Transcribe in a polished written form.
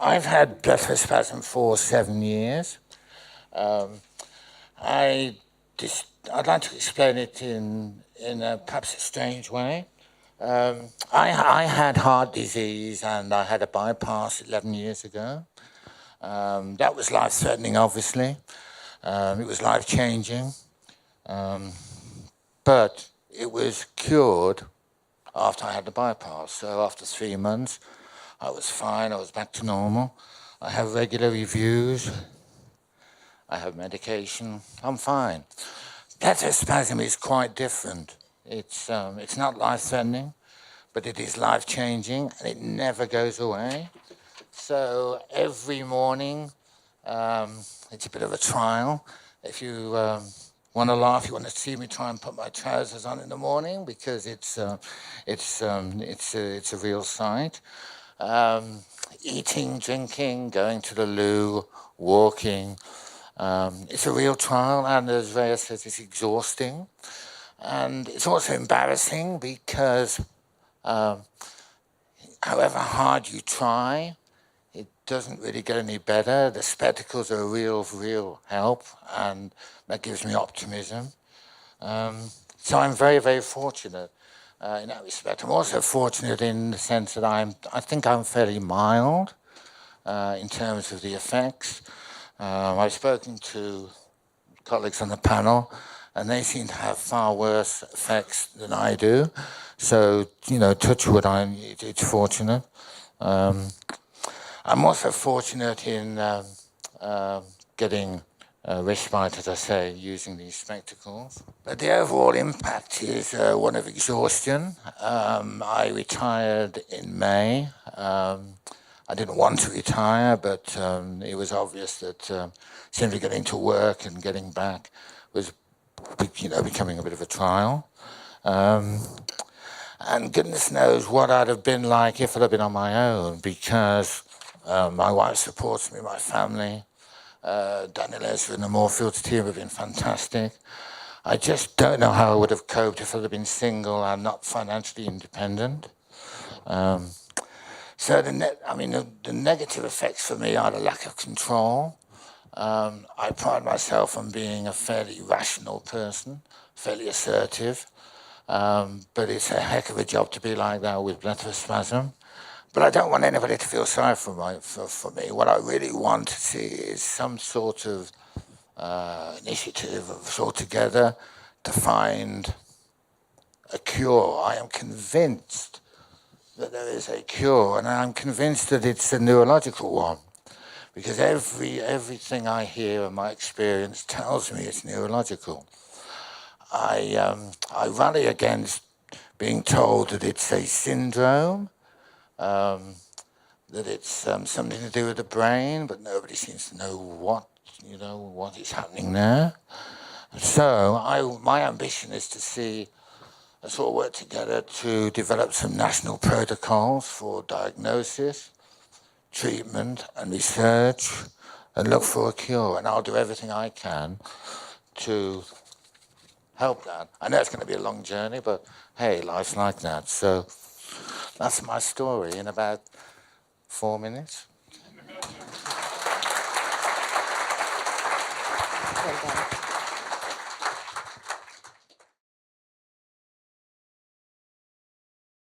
I've had blepharospasm for 7 years. Um, I I'd like to explain it in perhaps a strange way. I had heart disease and I had a bypass 11 years ago. That was life-threatening, obviously. It was life-changing. But it was cured after I had the bypass. So after 3 months, I was fine. I was back to normal. I have regular reviews. I have medication. I'm fine. Blepharospasm is quite different. It's not life-threatening, but it is life-changing, and it never goes away. So every morning, it's a bit of a trial. If you want to laugh, you want to see me try and put my trousers on in the morning because it's a real sight. Eating, drinking, going to the loo, walking. It's a real trial, and as Rhea says, it's exhausting. And it's also embarrassing because however hard you try, it doesn't really get any better. The spectacles are a real help, and that gives me optimism. So I'm very, very fortunate in that respect. I'm also fortunate in the sense that I think I'm fairly mild in terms of the effects. I've spoken to colleagues on the panel, and they seem to have far worse effects than I do. So, touch wood, it's fortunate. I'm also fortunate in getting respite, as I say, using these spectacles. But the overall impact is one of exhaustion. I retired in May. I didn't want to retire, but it was obvious that simply getting to work and getting back was, becoming a bit of a trial. And goodness knows what I'd have been like if I'd have been on my own, because my wife supports me, my family. Daniel Ezra and the Moorfields team have been fantastic. I just don't know how I would have coped if I'd have been single and not financially independent. So the negative effects for me are the lack of control. I pride myself on being a fairly rational person, fairly assertive, but it's a heck of a job to be like that with blepharospasm. But I don't want anybody to feel sorry for me. What I really want to see is some sort of initiative of us all together to find a cure. I am convinced that there is a cure, and I'm convinced that it's a neurological one, because everything I hear and my experience tells me it's neurological. I rally against being told that it's a syndrome, that it's something to do with the brain, but nobody seems to know what is happening there. So my ambition is to see us all work together to develop some national protocols for diagnosis, treatment, and research, and look for a cure. And I'll do everything I can to help that. I know it's going to be a long journey, but hey, life's like that. So that's my story in about 4 minutes. Well done.